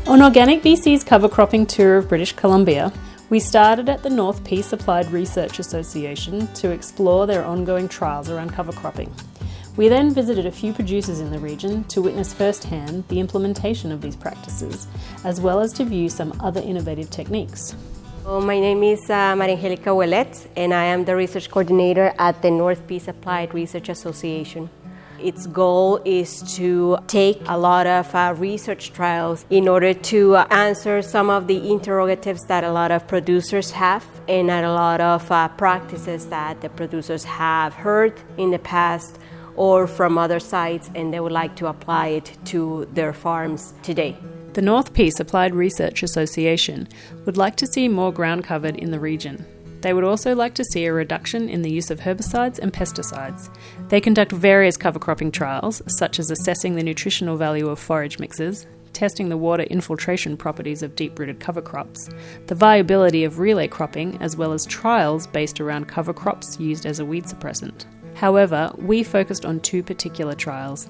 On Organic BC's cover cropping tour of British Columbia, we started at the North Peace Applied Research Association to explore their ongoing trials around cover cropping. We then visited a few producers in the region to witness firsthand the implementation of these practices, as well as to view some other innovative techniques. My name is Maria Angelica Ouellet, and I am the research coordinator at the North Peace Applied Research Association. Its goal is to take a lot of research trials in order to answer some of the interrogatives that a lot of producers have and a lot of practices that the producers have heard in the past or from other sites, and they would like to apply it to their farms today. The North Peace Applied Research Association would like to see more ground covered in the region. They would also like to see a reduction in the use of herbicides and pesticides. They conduct various cover cropping trials, such as assessing the nutritional value of forage mixes, testing the water infiltration properties of deep-rooted cover crops, the viability of relay cropping, as well as trials based around cover crops used as a weed suppressant. However, we focused on two particular trials: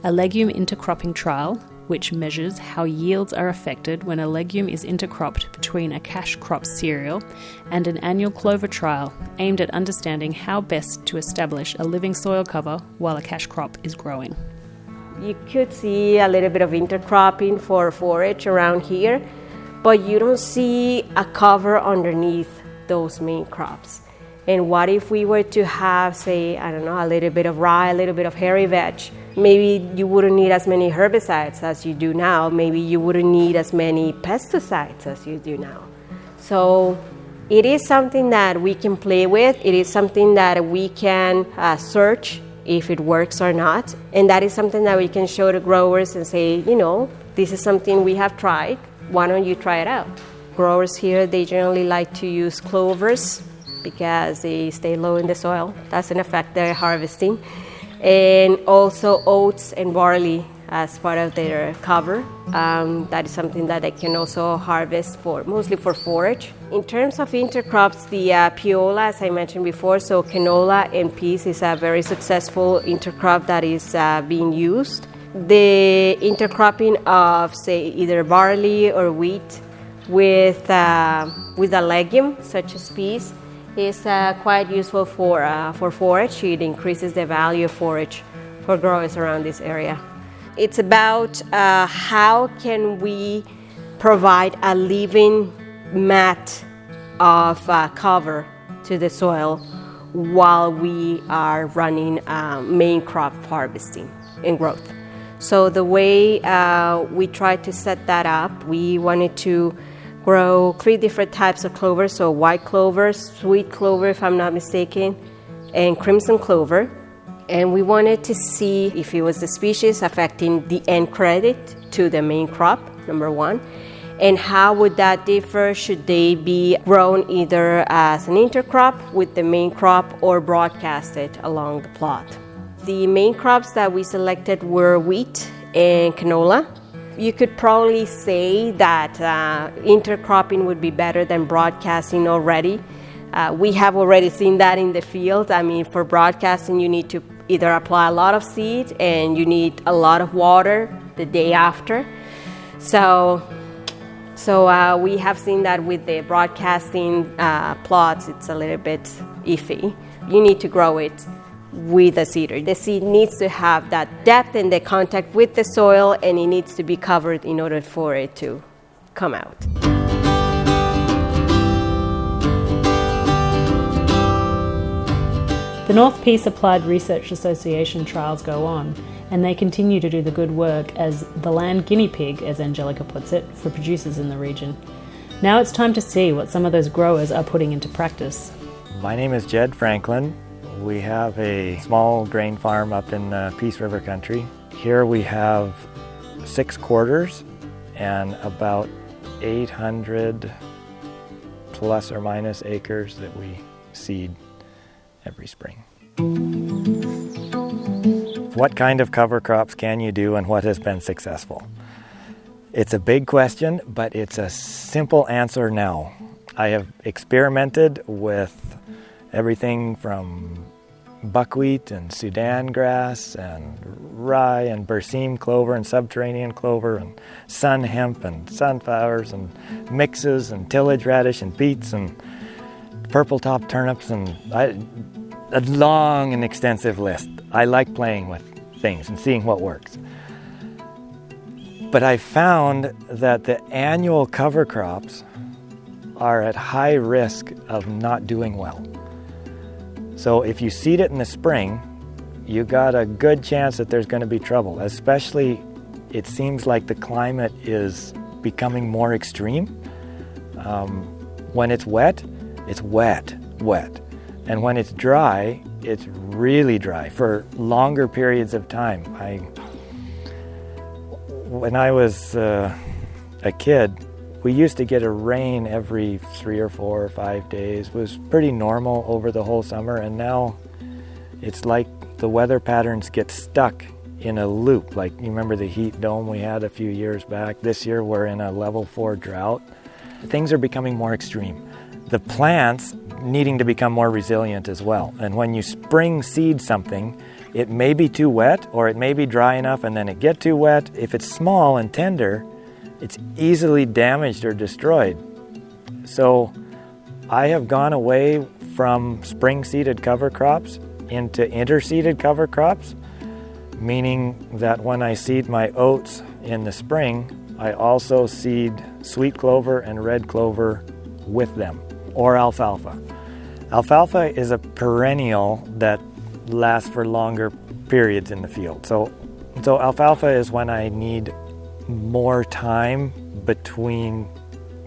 a legume intercropping trial, which measures how yields are affected when a legume is intercropped between a cash crop cereal, and an annual clover trial aimed at understanding how best to establish a living soil cover while a cash crop is growing. You could see a little bit of intercropping for forage around here, but you don't see a cover underneath those main crops. And what if we were to have, say, a little bit of rye, a little bit of hairy veg? Maybe you wouldn't need as many herbicides as you do now. Maybe you wouldn't need as many pesticides as you do now. So it is something that we can play with. It is something that we can search if it works or not. And that is something that we can show to growers and say, this is something we have tried. Why don't you try it out? Growers here, they generally like to use clovers because they stay low in the soil. Doesn't affect their harvesting. And also oats and barley as part of their cover. That is something that they can also harvest mostly for forage. In terms of intercrops, the piola, as I mentioned before, so canola and peas is a very successful intercrop that is being used. The intercropping of, say, either barley or wheat with a legume such as peas is quite useful for forage. It increases the value of forage for growers around this area. It's about how can we provide a living mat of cover to the soil while we are running main crop harvesting and growth. So the way we tried to set that up, we wanted to grow 3 different types of clover, so white clover, sweet clover if I'm not mistaken, and crimson clover. And we wanted to see if it was the species affecting the end credit to the main crop, number one, and how would that differ? Should they be grown either as an intercrop with the main crop or broadcasted along the plot? The main crops that we selected were wheat and canola. You could probably say that intercropping would be better than broadcasting already. We have already seen that in the field. For broadcasting, you need to either apply a lot of seed and you need a lot of water the day after. So we have seen that with the broadcasting plots, it's a little bit iffy. You need to grow it with a seeder. The seed needs to have that depth and the contact with the soil, and it needs to be covered in order for it to come out. The North Peace Applied Research Association trials go on, and they continue to do the good work as the land guinea pig, as Angelica puts it, for producers in the region. Now it's time to see what some of those growers are putting into practice. My name is Jed Franklin. We have a small grain farm up in Peace River country. Here we have 6 quarters and about 800 plus or minus acres that we seed every spring. What kind of cover crops can you do and what has been successful? It's a big question, but it's a simple answer now. I have experimented with everything from buckwheat and Sudan grass and rye and berseem clover and subterranean clover and sun hemp and sunflowers and mixes and tillage radish and beets and purple top turnips and a long and extensive list. I like playing with things and seeing what works. But I found that the annual cover crops are at high risk of not doing well. So if you seed it in the spring, you got a good chance that there's going to be trouble, especially it seems like the climate is becoming more extreme. When it's wet, wet. And when it's dry, it's really dry for longer periods of time. When I was a kid, we used to get a rain every 3 or 4 or 5 days. It was pretty normal over the whole summer, and now it's like the weather patterns get stuck in a loop. Like, you remember the heat dome we had a few years back? This year we're in a level 4 drought. Things are becoming more extreme. The plants needing to become more resilient as well. And when you spring seed something, it may be too wet or it may be dry enough and then it get too wet. If it's small and tender, it's easily damaged or destroyed. So I have gone away from spring-seeded cover crops into interseeded cover crops, meaning that when I seed my oats in the spring, I also seed sweet clover and red clover with them, or alfalfa. Alfalfa is a perennial that lasts for longer periods in the field. So alfalfa is when I need more time between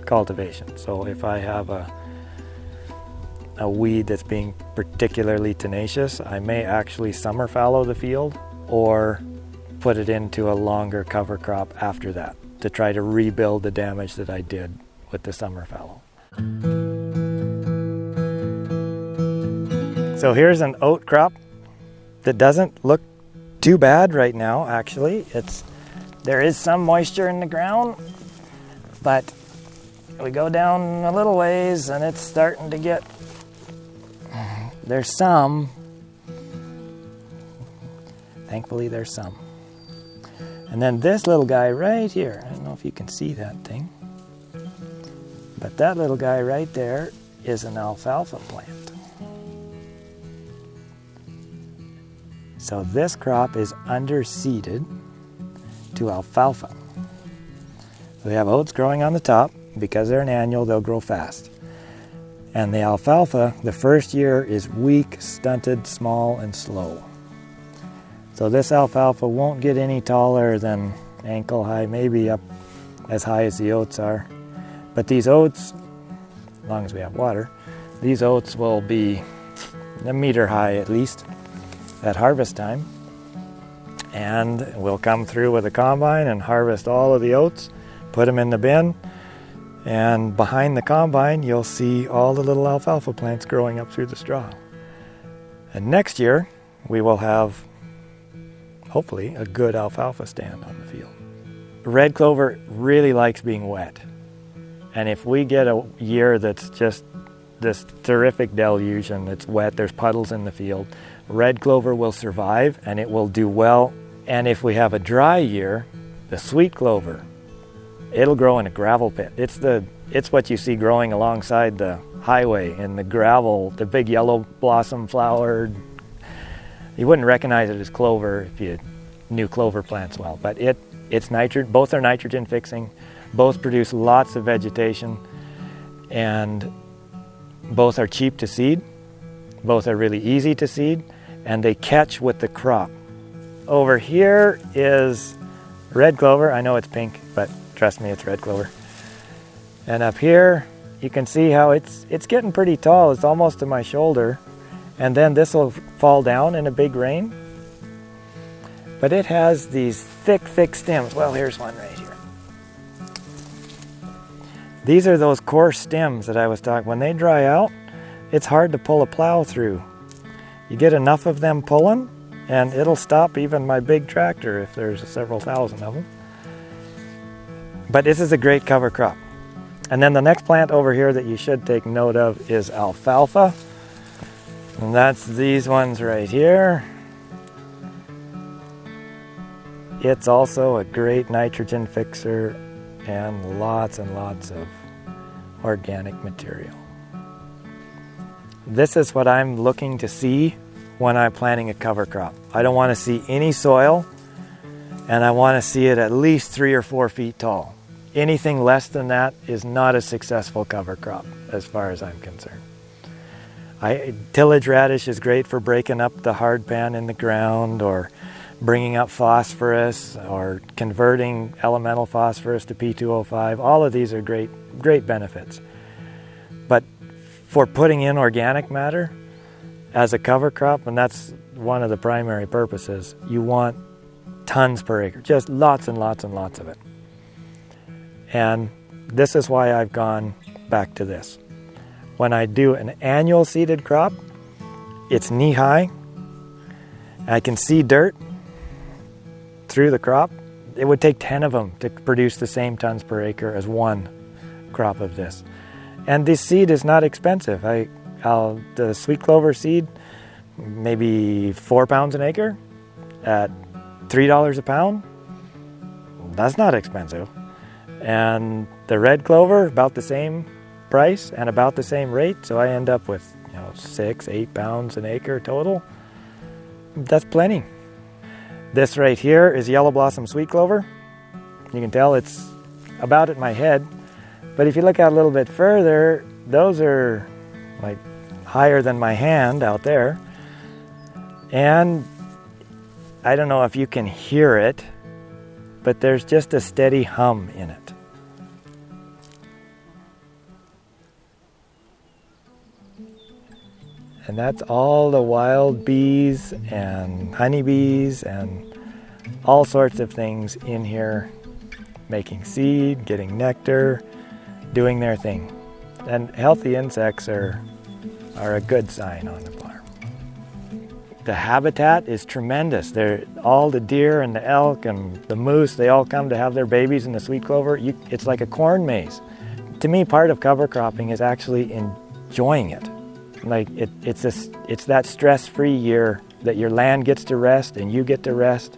cultivation. So if I have a weed that's being particularly tenacious, I may actually summer fallow the field or put it into a longer cover crop after that to try to rebuild the damage that I did with the summer fallow. So here's an oat crop that doesn't look too bad right now, actually. There is some moisture in the ground, but we go down a little ways and it's starting to get, there's some. Thankfully there's some. And then this little guy right here, I don't know if you can see that thing, but that little guy right there is an alfalfa plant. So this crop is underseeded to alfalfa. We have oats growing on the top. Because they're an annual, they'll grow fast. And the alfalfa, the first year, is weak, stunted, small, and slow. So this alfalfa won't get any taller than ankle high, maybe up as high as the oats are. But these oats, as long as we have water, these oats will be a meter high at least at harvest time. And we'll come through with a combine and harvest all of the oats, put them in the bin, and behind the combine you'll see all the little alfalfa plants growing up through the straw. And next year we will have, hopefully, a good alfalfa stand on the field. Red clover really likes being wet. And if we get a year that's just this terrific deluge and it's wet, there's puddles in the field, red clover will survive and it will do well. And if we have a dry year, the sweet clover, it'll grow in a gravel pit. It's what you see growing alongside the highway in the gravel, the big yellow blossom flowered. You wouldn't recognize it as clover if you knew clover plants well, but it's nitrogen. Both are nitrogen fixing. Both produce lots of vegetation, and both are cheap to seed. Both are really easy to seed, and they catch with the crop. Over here is red clover. I know it's pink, but trust me, it's red clover. And up here, you can see how it's getting pretty tall. It's almost to my shoulder. And then this will fall down in a big rain. But it has these thick, thick stems. Well, here's one right here. These are those coarse stems that I was talking. When they dry out, it's hard to pull a plow through. You get enough of them pulling, and it'll stop even my big tractor if there's several thousand of them. But this is a great cover crop. And then the next plant over here that you should take note of is alfalfa. And that's these ones right here. It's also a great nitrogen fixer and lots of organic material. This is what I'm looking to see when I'm planting a cover crop. I don't want to see any soil, and I want to see it at least 3 or 4 feet tall. Anything less than that is not a successful cover crop as far as I'm concerned. Tillage radish is great for breaking up the hard pan in the ground, or bringing up phosphorus, or converting elemental phosphorus to P2O5. All of these are great benefits. But for putting in organic matter as a cover crop, and that's one of the primary purposes, you want tons per acre, just lots and lots and lots of it. And this is why I've gone back to this. When I do an annual seeded crop, it's knee-high. I can see dirt through the crop. It would take 10 of them to produce the same tons per acre as one crop of this. And this seed is not expensive. The sweet clover seed, maybe 4 pounds an acre at $3 a pound. That's not expensive. And the red clover, about the same price and about the same rate. So I end up with 6-8 pounds an acre total. That's plenty. This right here is yellow blossom sweet clover. You can tell it's about at my head. But if you look out a little bit further, those are like higher than my hand out there. And I don't know if you can hear it, but there's just a steady hum in it. And that's all the wild bees and honeybees and all sorts of things in here, making seed, getting nectar, doing their thing. And healthy insects are a good sign on the farm. The habitat is tremendous. All the deer and the elk and the moose, they all come to have their babies in the sweet clover. It's like a corn maze. To me, part of cover cropping is actually enjoying it. Like it's that stress-free year that your land gets to rest and you get to rest,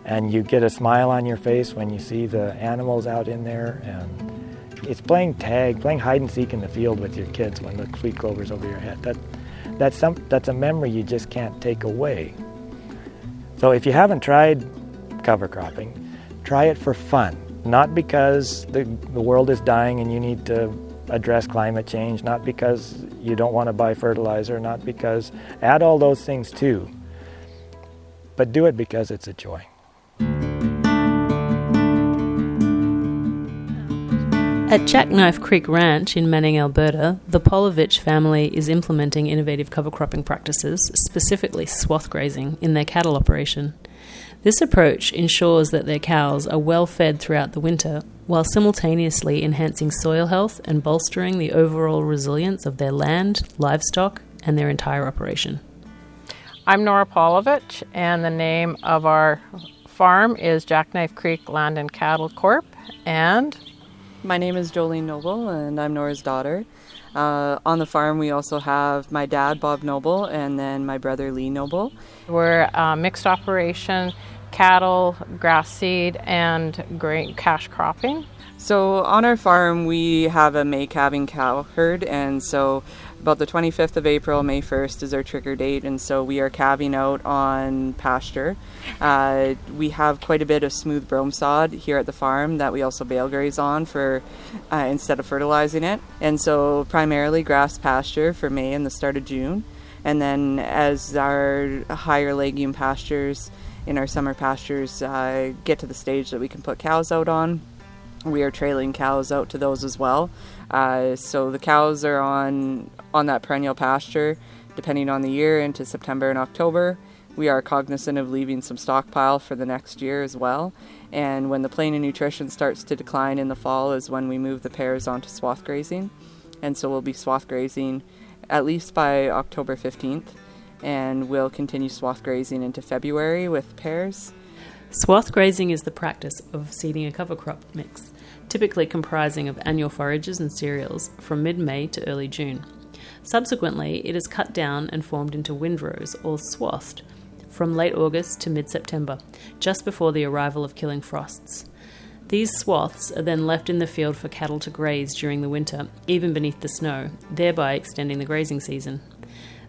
and you get a smile on your face when you see the animals out in there. And it's playing tag, playing hide and seek in the field with your kids when the sweet clover's over your head. That's a memory you just can't take away. So if you haven't tried cover cropping, try it for fun, not because the world is dying and you need to address climate change, not because you don't want to buy fertilizer, not because, add all those things too, but do it because it's a joy. At Jackknife Creek Ranch in Manning, Alberta, the Polovich family is implementing innovative cover cropping practices, specifically swath grazing, in their cattle operation. This approach ensures that their cows are well fed throughout the winter, while simultaneously enhancing soil health and bolstering the overall resilience of their land, livestock, and their entire operation. I'm Nora Polovich, and the name of our farm is Jackknife Creek Land Cattle Corp. And my name is Jolene Noble, and I'm Nora's daughter. On the farm, we also have my dad, Bob Noble, and then my brother, Lee Noble. We're a mixed operation, cattle, grass seed, and grain cash cropping. So on our farm, we have a May calving cow herd, and so about the 25th of April, May 1st is our trigger date, and so we are calving out on pasture. We have quite a bit of smooth brome sod here at the farm that we also bale graze on for instead of fertilizing it, and so primarily grass pasture for May and the start of June, and then as our higher legume pastures in our summer pastures get to the stage that we can put cows out on, we are trailing cows out to those as well. So the cows are on that perennial pasture depending on the year into September and October. We are cognizant of leaving some stockpile for the next year as well. And when the plain and nutrition starts to decline in the fall is when we move the pairs onto swath grazing. And so we'll be swath grazing at least by October 15th. And we'll continue swath grazing into February with pairs. Swath grazing is the practice of seeding a cover crop mix, typically comprising of annual forages and cereals from mid-May to early June. Subsequently, it is cut down and formed into windrows, or swathed, from late August to mid-September, just before the arrival of killing frosts. These swaths are then left in the field for cattle to graze during the winter, even beneath the snow, thereby extending the grazing season.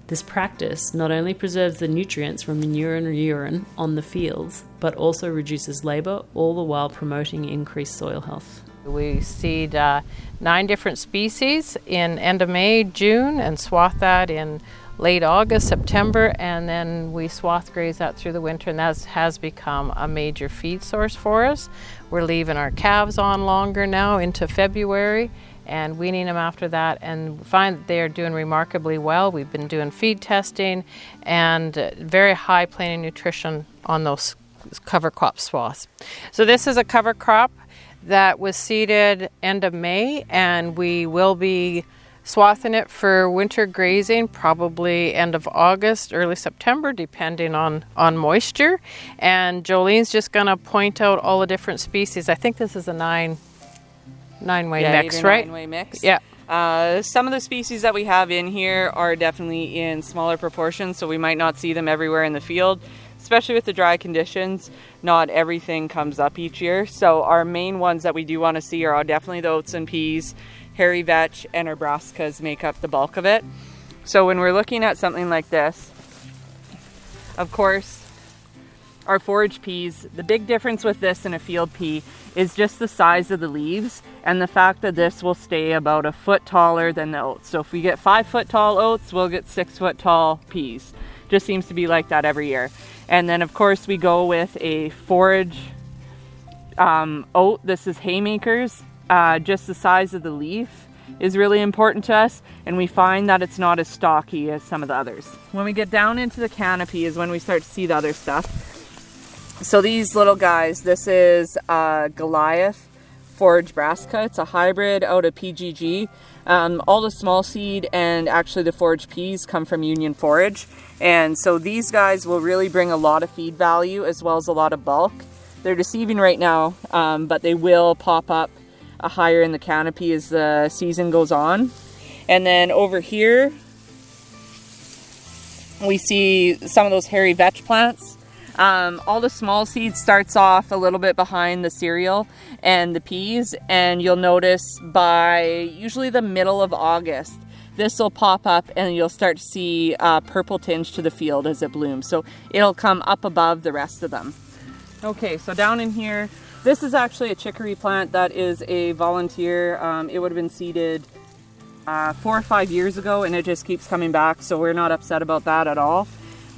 This practice not only preserves the nutrients from manure and urine on the fields, but also reduces labour, all the while promoting increased soil health. We seed 9 different species in end of May, June, and swath that in late August, September, and then we swath graze that through the winter, and that has become a major feed source for us. We're leaving our calves on longer now into February and weaning them after that, and find that they are doing remarkably well. We've been doing feed testing and very high planting nutrition on those cover crop swaths. So this is a cover crop that was seeded end of May, and we will be swathing it for winter grazing probably end of August, early September, depending on moisture. And Jolene's just going to point out all the different species. I think this is a nine-way mix, right? 9-way mix. Yeah. Some of the species that we have in here are definitely in smaller proportions, so we might not see them everywhere in the field. Especially with the dry conditions, not everything comes up each year. So our main ones that we do want to see are definitely the oats and peas, hairy vetch, and our brassicas make up the bulk of it. So when we're looking at something like this, of course, our forage peas, the big difference with this and a field pea is just the size of the leaves and the fact that this will stay about a foot taller than the oats. So if we get 5 foot tall oats, we'll get 6 foot tall peas. Just seems to be like that every year. And then of course we go with a forage oat. This is haymakers. Just the size of the leaf is really important to us, and we find that it's not as stocky as some of the others. When we get down into the canopy is when we start to see the other stuff. So these little guys, this is Goliath forage brassica. It's a hybrid out of PGG. All the small seed and actually the forage peas come from Union Forage. And so these guys will really bring a lot of feed value as well as a lot of bulk. They're deceiving right now, but they will pop up higher in the canopy as the season goes on. And then over here, we see some of those hairy vetch plants. All the small seed starts off a little bit behind the cereal and the peas, and you'll notice by usually the middle of August, this will pop up and you'll start to see purple tinge to the field as it blooms. So it'll come up above the rest of them. Okay, so down in here, this is actually a chicory plant that is a volunteer. It would have been seeded 4 or 5 years ago, and it just keeps coming back, so we're not upset about that at all.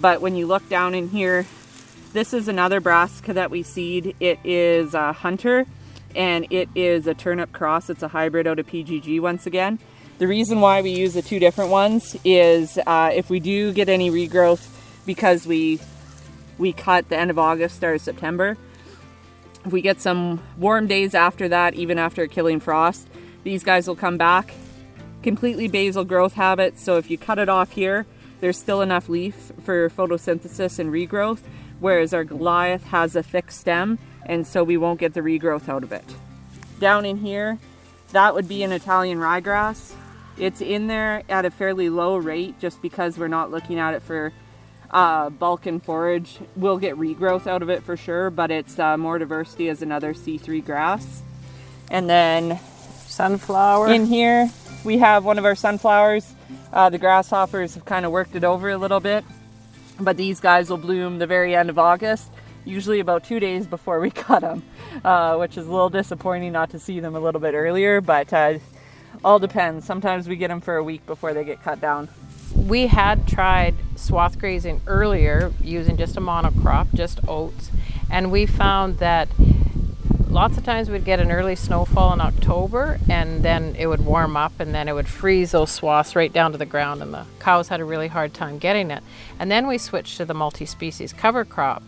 But when you look down in here, this is another brassica that we seed. It is a Hunter, and it is a turnip cross. It's a hybrid out of PGG once again. The reason why we use the 2 different ones is if we do get any regrowth, because we cut the end of August, start of September. If we get some warm days after that, even after killing frost, these guys will come back. Completely basal growth habit, so if you cut it off here, there's still enough leaf for photosynthesis and regrowth, whereas our Goliath has a thick stem, and so we won't get the regrowth out of it. Down in here, that would be an Italian ryegrass. It's in there at a fairly low rate just because we're not looking at it for bulk and forage. We'll get regrowth out of it for sure, but it's more diversity as another C3 grass. And then Sunflower. In here, we have one of our sunflowers. The grasshoppers have kind of worked it over a little bit, but these guys will bloom the very end of August, usually about 2 days before we cut them, which is a little disappointing not to see them a little bit earlier, but all depends. Sometimes we get them for a week before they get cut down. We had tried swath grazing earlier using just a monocrop, just oats, and we found that lots of times we'd get an early snowfall in October, and then it would warm up, and then it would freeze those swaths right down to the ground, and the cows had a really hard time getting it. And then we switched to the multi-species cover crop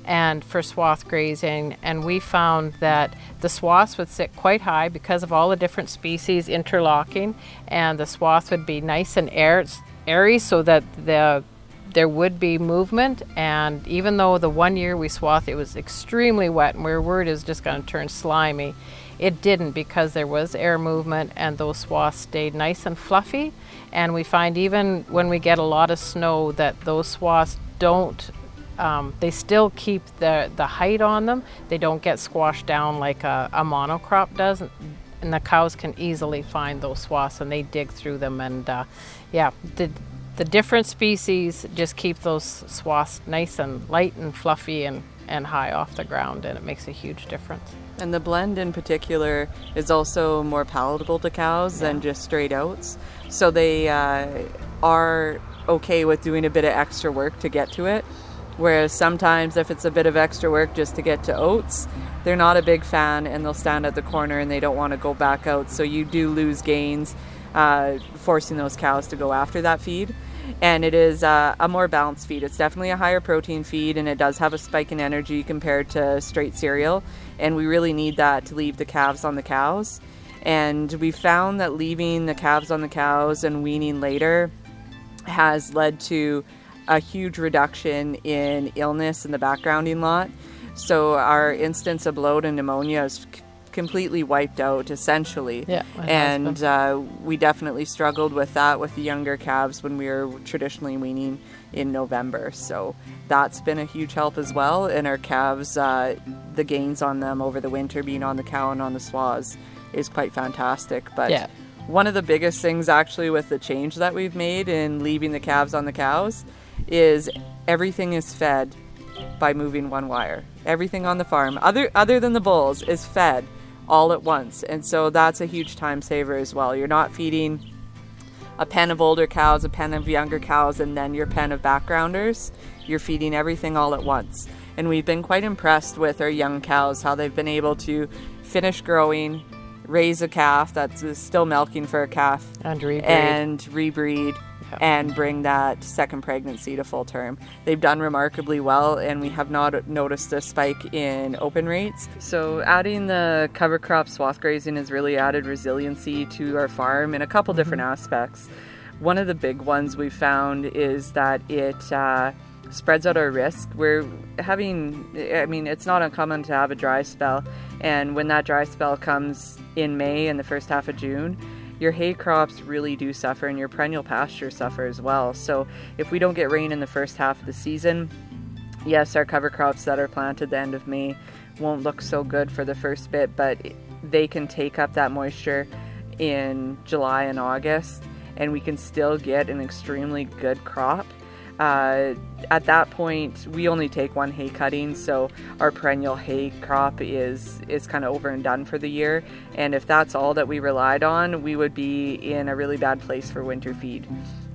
and for swath grazing, and we found that the swaths would sit quite high because of all the different species interlocking, and the swath would be nice and airy so that there would be movement. And even though the 1 year we swathed, it was extremely wet and we were worried it was just going to turn slimy, it didn't, because there was air movement and those swaths stayed nice and fluffy. And we find even when we get a lot of snow that those swaths don't, they still keep the height on them. They don't get squashed down like a monocrop does. And the cows can easily find those swaths and they dig through them. And the different species just keep those swaths nice and light and fluffy and high off the ground, and it makes a huge difference. And the blend in particular is also more palatable to cows than just straight oats. So they are okay with doing a bit of extra work to get to it. Whereas sometimes if it's a bit of extra work just to get to oats, they're not a big fan and they'll stand at the corner and they don't want to go back out. So you do lose gains forcing those cows to go after that feed. And it is a more balanced feed. It's definitely a higher protein feed, and it does have a spike in energy compared to straight cereal. And we really need that to leave the calves on the cows. And we found that leaving the calves on the cows and weaning later has led to a huge reduction in illness in the backgrounding lot. So our instance of bloat and pneumonia is completely wiped out, essentially. And we definitely struggled with that with the younger calves when we were traditionally weaning in November. So that's been a huge help as well. And our calves, the gains on them over the winter being on the cow and on the swaths is quite fantastic. But one of the biggest things actually with the change that we've made in leaving the calves on the cows is everything is fed by moving one wire. Everything on the farm, other than the bulls, is fed all at once. And so that's a huge time saver as well. You're not feeding a pen of older cows, a pen of younger cows, and then your pen of backgrounders. You're feeding everything all at once. And we've been quite impressed with our young cows, how they've been able to finish growing, raise a calf that's still milking for a calf, and rebreed. And bring that second pregnancy to full term. They've done remarkably well, and we have not noticed a spike in open rates. So adding the cover crop swath grazing has really added resiliency to our farm in a couple different aspects. One of the big ones we found is that it spreads out our risk. It's not uncommon to have a dry spell, and when that dry spell comes in May and the first half of June, your hay crops really do suffer, and your perennial pastures suffer as well. So if we don't get rain in the first half of the season, yes, our cover crops that are planted the end of May won't look so good for the first bit, but they can take up that moisture in July and August, and we can still get an extremely good crop. At that point, we only take one hay cutting, so our perennial hay crop is kind of over and done for the year. And if that's all that we relied on, we would be in a really bad place for winter feed.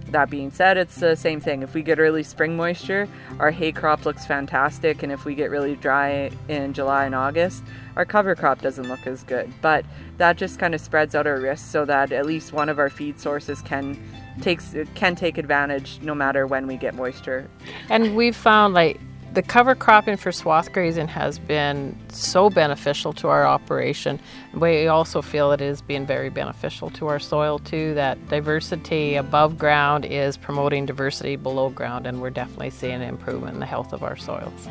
That being said, it's the same thing. If we get early spring moisture, our hay crop looks fantastic, and if we get really dry in July and August, our cover crop doesn't look as good. But that just kind of spreads out our risks so that at least one of our feed sources can take advantage no matter when we get moisture. And we've found the cover cropping for swath grazing has been so beneficial to our operation. We also feel it is being very beneficial to our soil too, that diversity above ground is promoting diversity below ground, and we're definitely seeing an improvement in the health of our soils.